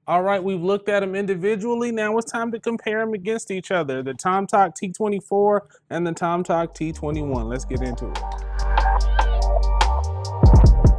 All right, we've looked at them individually. Now it's time to compare them against each other. The Tomtoc T24 and the Tomtoc T21. Let's get into it.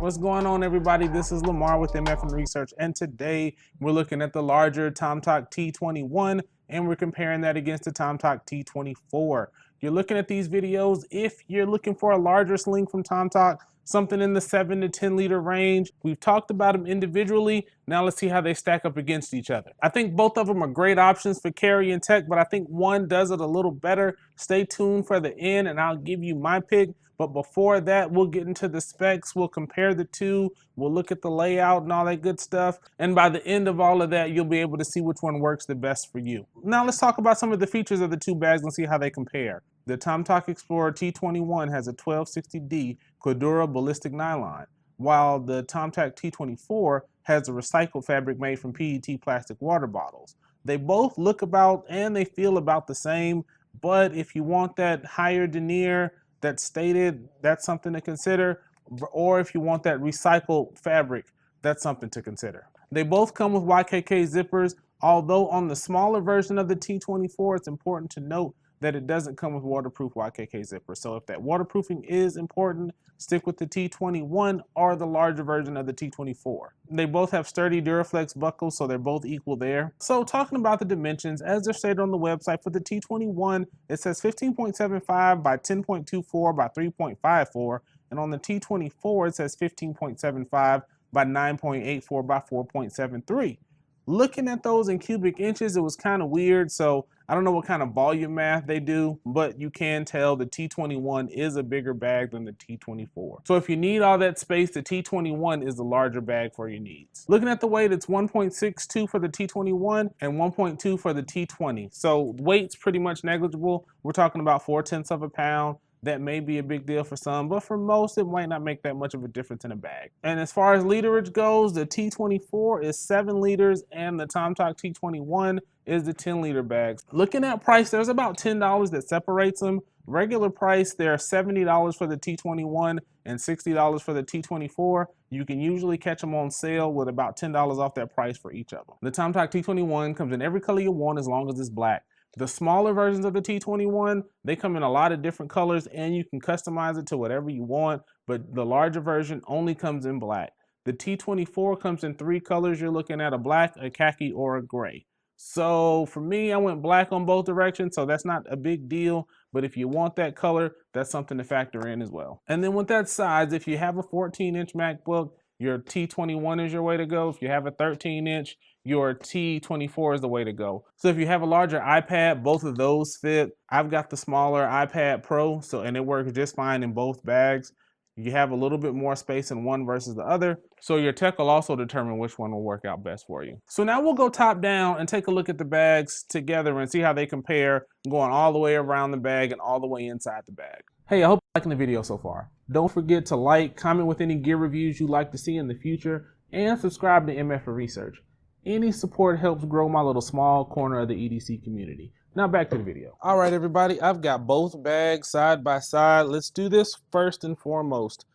What's going on, everybody? This is Lamar with MF and Research, and today we're looking at the larger Tomtoc T21 and we're comparing that against the Tomtoc T24. You're looking at these videos if you're looking for a larger sling from Tomtoc, something in the 7 to 10 liter range. We've talked about them individually. Now let's see how they stack up against each other. I think both of them are great options for carry and tech, but I think one does it a little better. Stay tuned for the end and I'll give you my pick. But before that, we'll get into the specs, we'll compare the two, we'll look at the layout and all that good stuff. And by the end of all of that, you'll be able to see which one works the best for you. Now let's talk about some of the features of the two bags and see how they compare. The Tomtoc Explorer T21 has a 1260D Cordura ballistic nylon, while the Tomtoc T24 has a recycled fabric made from PET plastic water bottles. They both look about and they feel about the same, but if you want that higher denier that's stated, that's something to consider. Or if you want that recycled fabric, that's something to consider. They both come with YKK zippers, although on the smaller version of the T24, it's important to note that it doesn't come with waterproof YKK zipper. So if that waterproofing is important, stick with the T21 or the larger version of the T24. They both have sturdy Duraflex buckles, so they're both equal there. So talking about the dimensions, as they're stated on the website, for the T21, it says 15.75 by 10.24 by 3.54, and on the T24, it says 15.75 by 9.84 by 4.73. Looking at those in cubic inches, it was kind of weird, so I don't know what kind of volume math they do, but you can tell the T21 is a bigger bag than the T24. So if you need all that space, the T21 is the larger bag for your needs. Looking at the weight, it's 1.62 for the T21 and 1.2 for the T20. So weight's pretty much negligible. We're talking about 0.4 of a pound. That may be a big deal for some, but for most, it might not make that much of a difference in a bag. And as far as literage goes, the T24 is 7 liters and the Tomtoc T21 is the 10-liter bags. Looking at price, there's about $10 that separates them. Regular price, they're $70 for the T21 and $60 for the T24. You can usually catch them on sale with about $10 off that price for each of them. The Tomtoc T21 comes in every color you want as long as it's black. The smaller versions of the T21, they come in a lot of different colors and you can customize it to whatever you want, but the larger version only comes in black. The T24 comes in 3 colors. You're looking at a black, a khaki, or a gray. So for me, I went black on both directions, so that's not a big deal, but if you want that color, that's something to factor in as well. And then with that size, if you have a 14-inch MacBook, your T21 is your way to go. If you have a 13-inch, your T24 is the way to go. So if you have a larger iPad, both of those fit. I've got the smaller iPad Pro, and it works just fine in both bags. You have a little bit more space in one versus the other, so your tech will also determine which one will work out best for you. So now we'll go top down and take a look at the bags together and see how they compare, going all the way around the bag and all the way inside the bag. Hey, I hope you're liking the video so far. Don't forget to like, comment with any gear reviews you'd like to see in the future, and subscribe to MF for Research. Any support helps grow my little small corner of the EDC community. Now back to the video. All right, everybody, I've got both bags side by side. Let's do this first and foremost.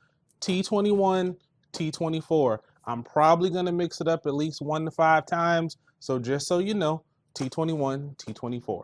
T21, T24. I'm probably gonna mix it up at least 1 to 5 times. So just so you know, T21, T24.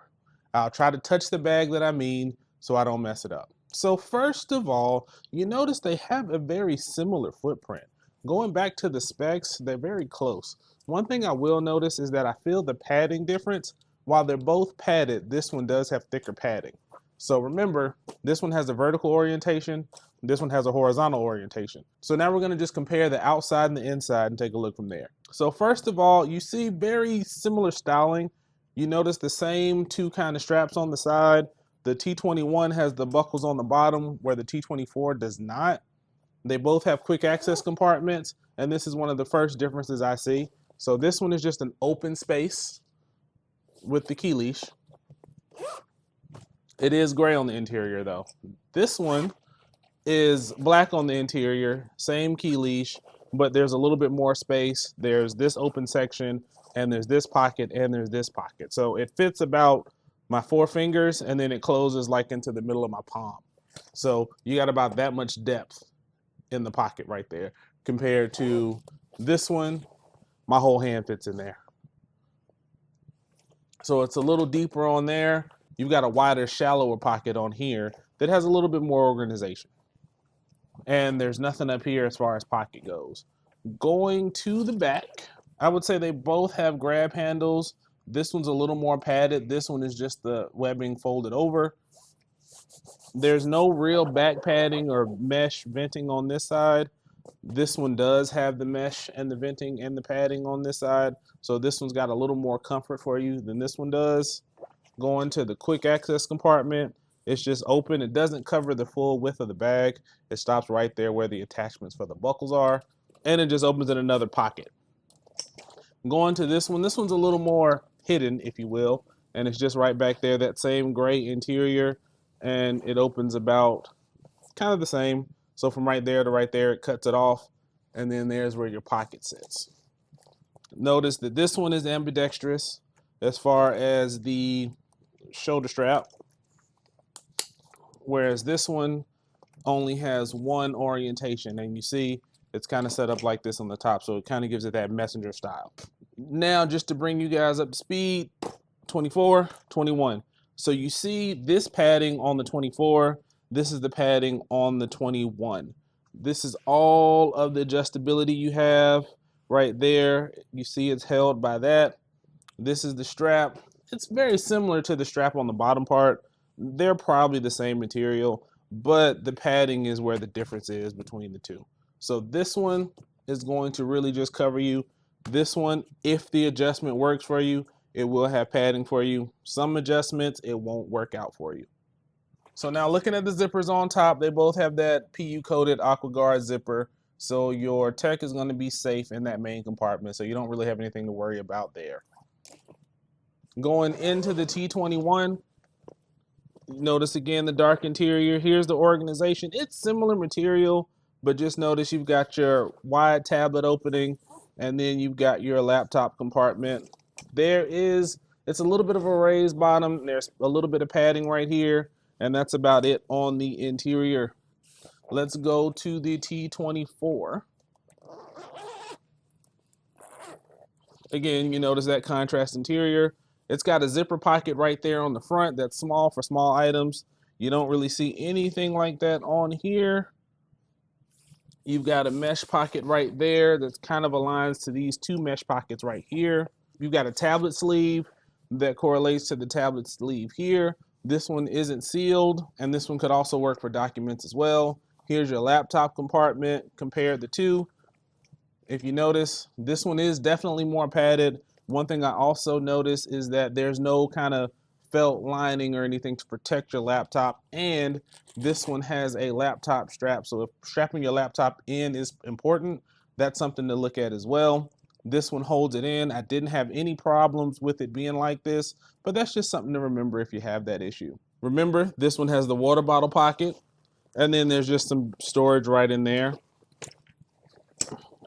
I'll try to touch the bag that I mean so I don't mess it up. So first of all, you notice they have a very similar footprint. Going back to the specs, they're very close. One thing I will notice is that I feel the padding difference. While they're both padded, this one does have thicker padding. So remember, this one has a vertical orientation, this one has a horizontal orientation. So now we're gonna just compare the outside and the inside and take a look from there. So first of all, you see very similar styling. You notice the same 2 kind of straps on the side. The T21 has the buckles on the bottom where the T24 does not. They both have quick access compartments, and this is one of the first differences I see. So this one is just an open space with the key leash. It is gray on the interior though. This one is black on the interior, same key leash, but there's a little bit more space. There's this open section, and there's this pocket, and there's this pocket. So it fits about my 4 fingers, and then it closes like into the middle of my palm. So you got about that much depth in the pocket right there, compared to this one, my whole hand fits in there. So it's a little deeper on there. You've got a wider, shallower pocket on here that has a little bit more organization. And there's nothing up here as far as pocket goes. Going to the back, I would say they both have grab handles. This one's a little more padded. This one is just the webbing folded over. There's no real back padding or mesh venting on this side. This one does have the mesh and the venting and the padding on this side. So this one's got a little more comfort for you than this one does. Going to the quick access compartment, it's just open. It doesn't cover the full width of the bag. It stops right there where the attachments for the buckles are. And it just opens in another pocket. Going to this one's a little more hidden, if you will. And it's just right back there, that same gray interior. And it opens about kind of the same. So from right there to right there, it cuts it off. And then there's where your pocket sits. Notice that this one is ambidextrous as far as the shoulder strap, whereas this one only has one orientation. And you see it's kind of set up like this on the top, so it kind of gives it that messenger style. Now, just to bring you guys up to speed, 24, 21. So you see this padding on the 24, this is the padding on the 21. This is all of the adjustability you have right there. You see it's held by that. This is the strap. It's very similar to the strap on the bottom part. They're probably the same material, but the padding is where the difference is between the two. So this one is going to really just cover you. This one, if the adjustment works for you, it will have padding for you. Some adjustments, it won't work out for you. So now looking at the zippers on top, they both have that PU coated AquaGuard zipper. So your tech is going to be safe in that main compartment. So you don't really have anything to worry about there. Going into the T21, notice again the dark interior. Here's the organization. It's similar material, but just notice you've got your wide tablet opening, and then you've got your laptop compartment. It's a little bit of a raised bottom. There's a little bit of padding right here, and that's about it on the interior. Let's go to the T24. Again, you notice that contrast interior. It's got a zipper pocket right there on the front that's small for small items. You don't really see anything like that on here. You've got a mesh pocket right there that kind of aligns to these two mesh pockets right here. You've got a tablet sleeve that correlates to the tablet sleeve here. This one isn't sealed, and this one could also work for documents as well. Here's your laptop compartment. Compare the two. If you notice, this one is definitely more padded. One thing I also noticed is that there's no kind of felt lining or anything to protect your laptop, and this one has a laptop strap. So if strapping your laptop in is important, that's something to look at as well. This one holds it in. I didn't have any problems with it being like this, but that's just something to remember if you have that issue. Remember, this one has the water bottle pocket, and then there's just some storage right in there.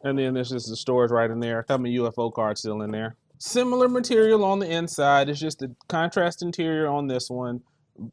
And then there's just the storage right in there. A couple UFO cards still in there. Similar material on the inside. It's just the contrast interior on this one,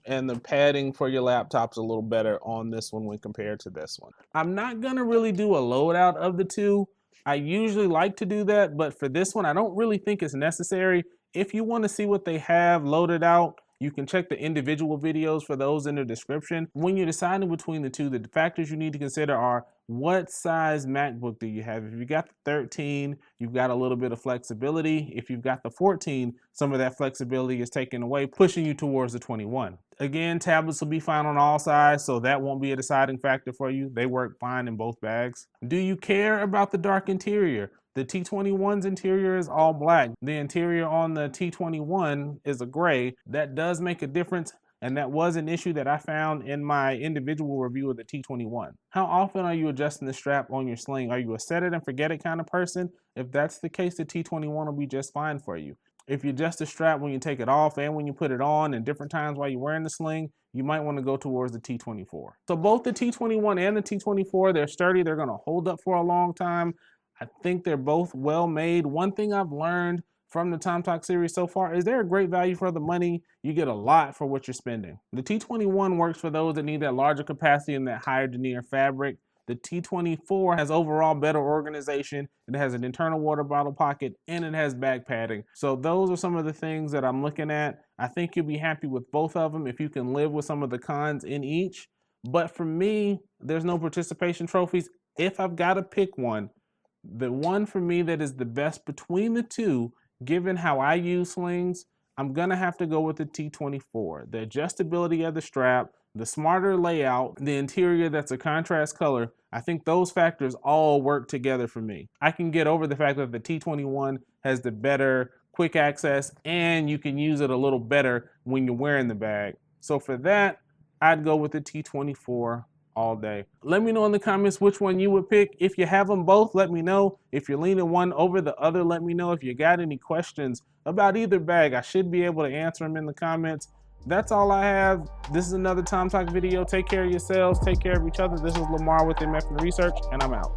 and the padding for your laptop's a little better on this one when compared to this one. I'm not gonna really do a loadout of the two. I usually like to do that, but for this one, I don't really think it's necessary. If you want to see what they have loaded out, you can check the individual videos for those in the description. When you're deciding between the two, the factors you need to consider are what size MacBook do you have? If you got the 13, you've got a little bit of flexibility. If you've got the 14, some of that flexibility is taken away, pushing you towards the 21. Again, tablets will be fine on all sides, so that won't be a deciding factor for you. They work fine in both bags. Do you care about the dark interior? The T21's interior is all black. The interior on the T21 is a gray. That does make a difference, and that was an issue that I found in my individual review of the T21. How often are you adjusting the strap on your Sling? Are you a set it and forget it kind of person? If that's the case, the T21 will be just fine for you. If you adjust the strap when you take it off and when you put it on and different times while you're wearing the Sling, you might want to go towards the T24. So both the T21 and the T24, they're sturdy. They're going to hold up for a long time. I think they're both well made. One thing I've learned from the Tomtoc series so far is they're a great value for the money. You get a lot for what you're spending. The T21 works for those that need that larger capacity and that higher denier fabric. The T24 has overall better organization. It has an internal water bottle pocket and it has back padding. So those are some of the things that I'm looking at. I think you'll be happy with both of them if you can live with some of the cons in each. But for me, there's no participation trophies. If I've got to pick one, the one for me that is the best between the two, given how I use slings, I'm gonna have to go with the T24. The adjustability of the strap, the smarter layout, the interior that's a contrast color, I think those factors all work together for me. I can get over the fact that the T21 has the better quick access and you can use it a little better when you're wearing the bag. So for that, I'd go with the T24 all day. Let me know in the comments which one you would pick. If you have them both, let me know. If you're leaning one over the other, let me know. If you got any questions about either bag, I should be able to answer them in the comments. That's all I have. This is another Tomtoc video. Take care of yourselves. Take care of each other. This is Lamar with MF Research, and I'm out.